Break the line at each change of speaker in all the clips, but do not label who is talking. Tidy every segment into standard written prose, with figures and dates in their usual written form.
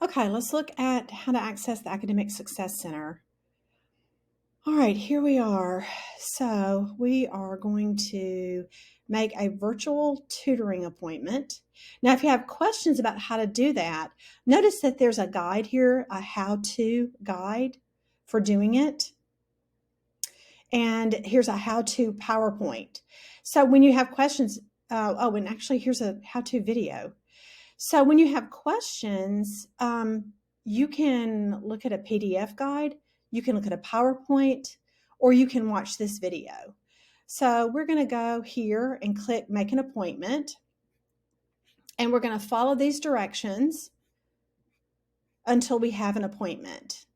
Okay, let's look at how to access the Academic Success Center. All right, here we are. So we are going to make a virtual tutoring appointment. Now, if you have questions about how to do that, notice that there's a guide here, a how-to guide for doing it. And here's a how-to PowerPoint. So when you have questions, and actually here's a how-to video. So when you have questions, you can look at a PDF guide, you can look at a PowerPoint, or you can watch this video. So we're going to go here and click Make an Appointment, and we're going to follow these directions until we have an appointment.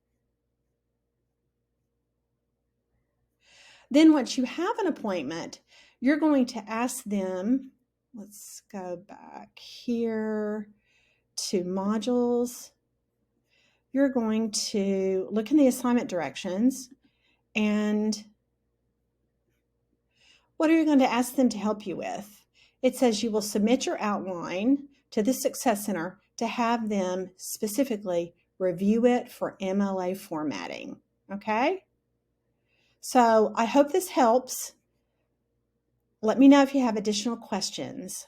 Then once you have an appointment, you're going to ask them, let's go back here to modules. You're going to look in the assignment directions, and what are you going to ask them to help you with? It says you will submit your outline to the Success Center to have them specifically review it for MLA formatting. Okay? So I hope this helps. Let me know if you have additional questions.